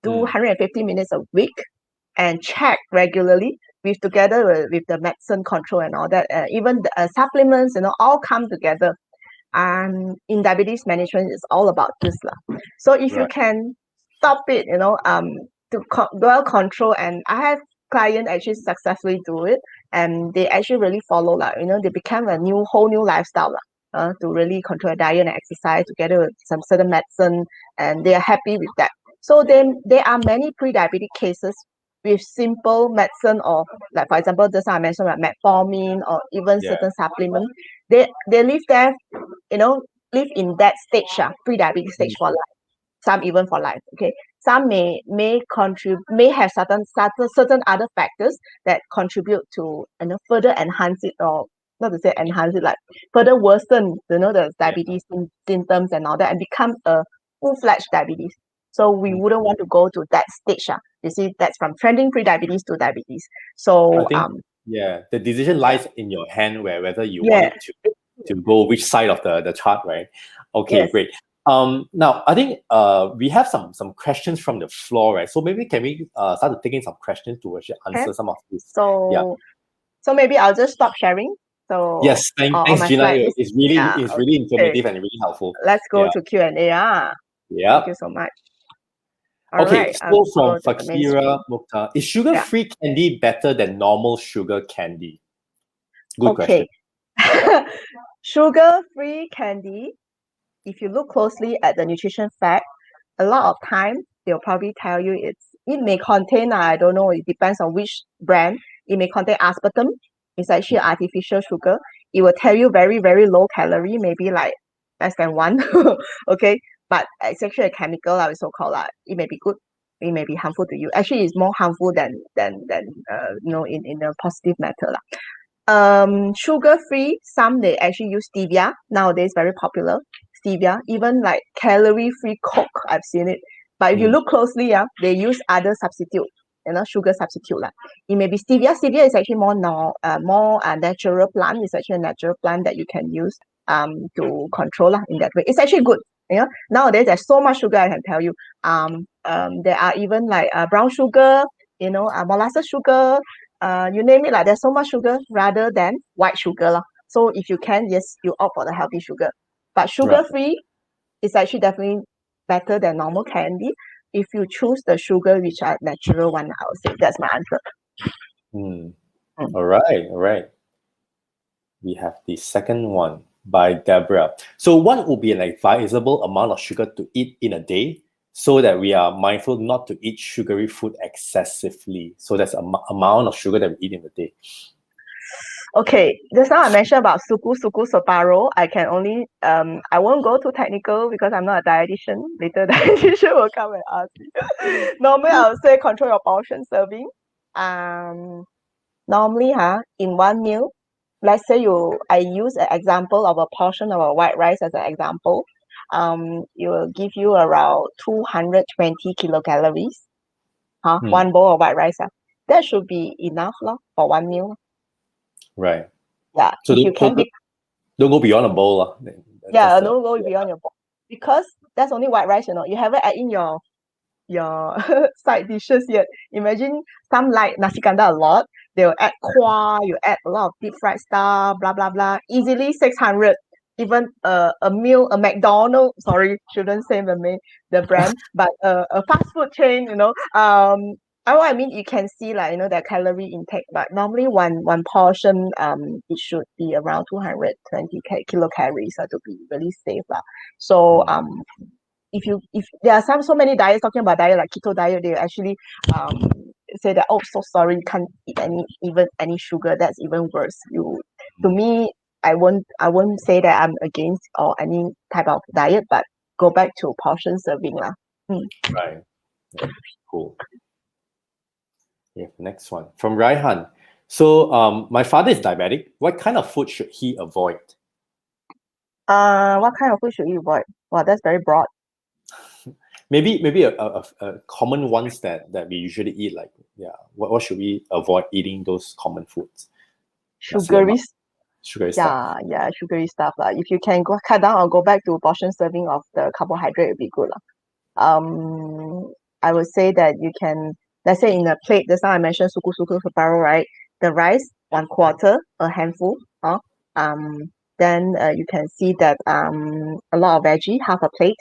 do 150 minutes a week, and check regularly with the medicine control and all that. Even the supplements, all come together. And in diabetes management, it's all about this lah. So if you Right. can stop it, well control, and I have clients actually successfully do it, and they actually really follow lah. They become a whole new lifestyle lah. To really control their diet and exercise together with some certain medicine, and they are happy with that. So then there are many pre-diabetic cases with simple medicine, or like for example, just now I mentioned about metformin or even Yeah. certain supplement. They live there, live in that stage, pre-diabetic stage for life. Some even for life. Okay, some may contribute, may have certain other factors that contribute to further enhance it, or not to say enhance it, like further worsen the diabetes symptoms and all that, and become a full-fledged diabetes. So we wouldn't want to go to that stage. You see, that's from trending pre-diabetes to diabetes. So I think the decision lies in your hand, whether you want yeah, it to go which side of the chart, right? Okay, yes. great. Now I think we have some questions from the floor, right? So maybe can we start taking some questions to actually answer some of these? So maybe I'll just stop sharing. So Yes, on thanks, my Gina. slide, It's really okay. informative and really helpful. Let's go Yeah. to Q&A. Thank Yeah. you so much. All Okay, right, so from go to the main screen. Fakira Mukhtar, is sugar-free candy better than normal sugar candy? Good question. Okay. Sugar-free candy, if you look closely at the nutrition fact, a lot of time they'll probably tell you it may contain, I don't know, it depends on which brand. It may contain aspartame. It's actually artificial sugar. It will tell you very, very low calorie, maybe like less than 1. Okay, but it's actually a chemical, so-called. It may be good, it may be harmful to you. Actually, it's more harmful than in a positive matter lah. Sugar free, some they actually use stevia. Nowadays very popular, stevia. Even like calorie free Coke, I've seen it. But if you look closely, they use other substitute, sugar substitute lah. It may be stevia. Stevia is actually more natural plant. It's actually a natural plant that you can use to control lah in that way. It's actually good. Nowadays there's so much sugar, I can tell you. There are even like brown sugar, molasses sugar, you name it, like there's so much sugar rather than white sugar lah. So if you can, yes, you opt for the healthy sugar. But sugar free is actually definitely better than normal candy if you choose the sugar which are natural one. I would say that's my answer. All right. We have the second one by Deborah. So what would be an advisable amount of sugar to eat in a day so that we are mindful not to eat sugary food excessively? So that's amount of sugar that we eat in a day. Okay, just now I mentioned about suku separo. I can only I won't go too technical because I'm not a dietitian. Later dietitian will come and ask me. Normally I would say control your portion serving. Normally in one meal, let's say I use an example of a portion of a white rice as an example. It will give you around 220 kilocalories. One bowl of white rice. That should be enough for one meal. Right. Yeah. So if you can don't go beyond a bowl. Yeah, don't go beyond your bowl. Because that's only white rice, you haven't add in your side dishes yet. Imagine some like nasi kandar a lot. They'll add kuah, you add a lot of deep fried stuff, blah blah blah. Easily 600. Even a meal, a McDonald's, sorry, shouldn't say the brand, but a fast food chain, what I mean, you can see the calorie intake, but normally one portion it should be around 220 kilocalories to be really safe lah. So if there are so many diets talking about diet like keto diet, they actually say that, oh, so sorry, you can't eat any sugar. That's even worse. To me, I won't say that I'm against or any type of diet, but go back to portion serving lah. Right. Yeah, cool. Yeah, next one from Raihan. So my father is diabetic. What kind of food should he avoid? What kind of food should you avoid? Wow, that's very broad. Maybe a common ones that we usually eat, like, yeah, what should we avoid eating those common foods? Sugary stuff. Yeah, sugary stuff. If you can cut down or go back to portion serving of the carbohydrate, it would be good. I would say that you can, let's say in a plate, just now I mentioned suku separuh, right? The rice, 1/4, a handful. Then you can see that a lot of veggie, half a plate.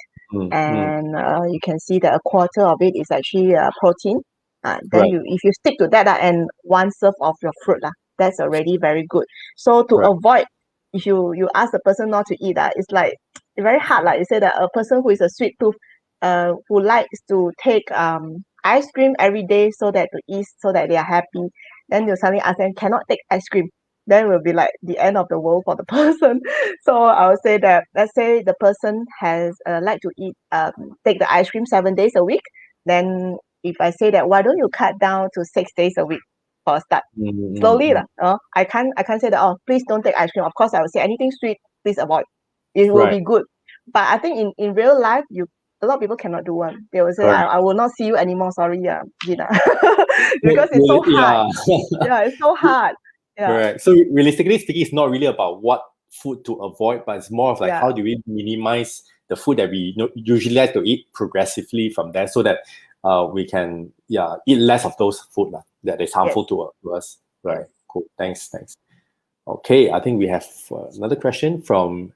And you can see that 1/4 of it is actually protein. Then Right. if you stick to that and 1 serve of your fruit, that's already very good. So to Right. avoid, if you ask the person not to eat, it's like very hard. Like you say that a person who is a sweet tooth, who likes to take ice cream every day so that to eat, so that they are happy, then you suddenly ask them cannot take ice cream, then will be like the end of the world for the person. So I would say that, let's say the person has like to eat take the ice cream 7 days a week, then if I say that, why don't you cut down to 6 days a week for a start? Slowly I can't say that, oh, please don't take ice cream. Of course I would say anything sweet, please avoid. It will be good. But I think in real life, a lot of people cannot do one. They will say, I will not see you anymore, sorry, Gina. Because it's so hard. Yeah, it's so hard. Yeah. Right. So realistically speaking, it's not really about what food to avoid, but it's more of like how do we minimize the food that we usually like to eat progressively from there, so that we can eat less of those food that is harmful to us. Right. Cool. Thanks. Okay, I think we have another question from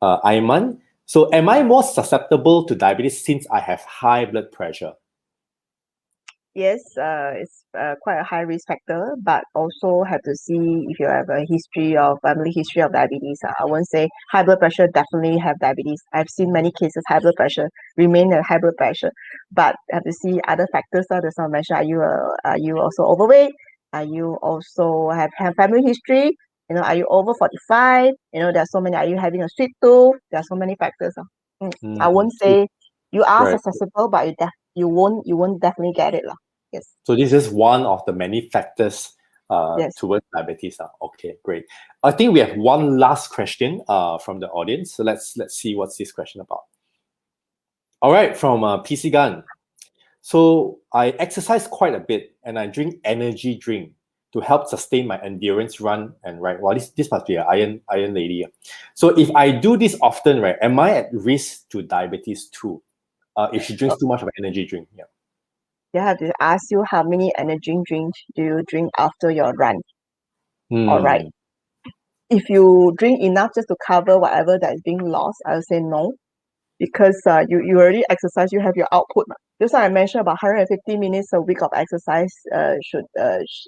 Ayman. So am I more susceptible to diabetes since I have high blood pressure? Yes, it's quite a high risk factor, but also have to see if you have a family history of diabetes. I won't say high blood pressure definitely have diabetes. I've seen many cases high blood pressure remain at high blood pressure, but have to see other factors. There's not mentioned. Are you also overweight? Are you also have family history? Are you over 45? There's so many. Are you having a sweet tooth? There are so many factors. I won't say you are susceptible, but you won't definitely get it. Yes. So this is one of the many factors towards diabetes. Okay, great. I think we have one last question from the audience. So let's see what's this question about. All right, from PC Gun. So I exercise quite a bit and I drink energy drink to help sustain my endurance run and ride. Well, this must be an iron lady. So if I do this often, right, am I at risk to diabetes too? If she drinks too much of an energy drink, You have to ask you how many energy drinks do you drink after your run. All right. If you drink enough just to cover whatever that is being lost, I would say no, because you already exercise, you have your output. Just like I mentioned, about 150 minutes a week of exercise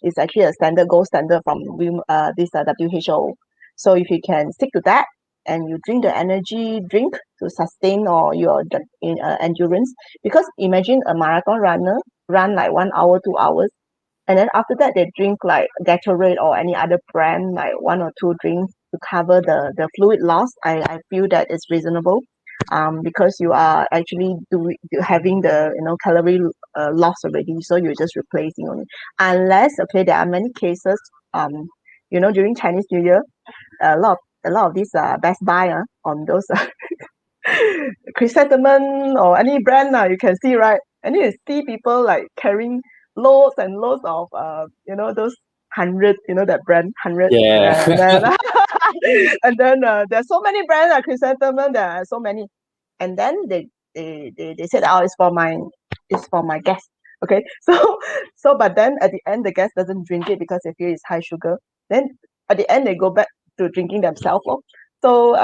is actually a gold standard from this WHO. So if you can stick to that and you drink the energy drink to sustain or your endurance, because imagine a marathon runner run like 1 hour, 2 hours, and then after that they drink like Gatorade or any other brand, like 1 or 2 drinks to cover the fluid loss. I feel that it's reasonable, because you are actually having the calorie loss already, so you're just replacing only. Unless there are many cases during Chinese New Year, a lot of these Best Buy on those chrysanthemum or any brand you can see, right? And you see people like carrying loads and loads of those 100, that brand 100. And then there's so many brands chrysanthemum, there are so many, and then they said, oh, it's for my guest. Okay, so but then at the end the guest doesn't drink it because they feel it's high sugar. Then at the end they go back to drinking themselves. So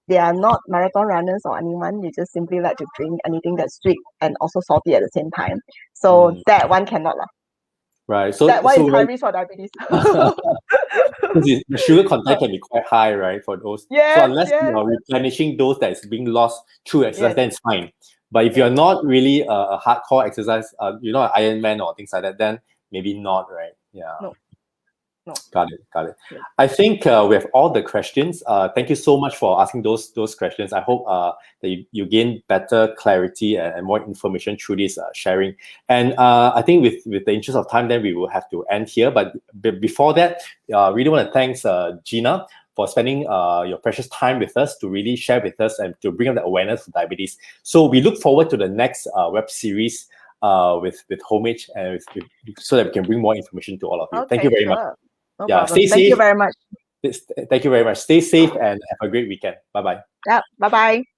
they are not marathon runners or anyone. They just simply like to drink anything that's sweet and also salty at the same time. So that one cannot. Right. So that one is high risk for diabetes. The sugar content can be quite high, right, for those. So unless you are replenishing those that is being lost through exercise, then it's fine. But if you're not really a hardcore exercise, you're not an Ironman or things like that, then maybe not, right? Yeah. No. Got it. Yeah. I think we have all the questions. Thank you so much for asking those questions. I hope that you gain better clarity and more information through this sharing. And I think with the interest of time, then we will have to end here. But before that, really want to thank Gina for spending your precious time with us to really share with us and to bring up the awareness of diabetes. So we look forward to the next web series with Homage and so that we can bring more information to all of you. Okay, thank you very much. No Yeah, problem. stay safe. Thank you very much. Thank you very much. Stay safe and have a great weekend. Bye-bye. Yeah, bye-bye.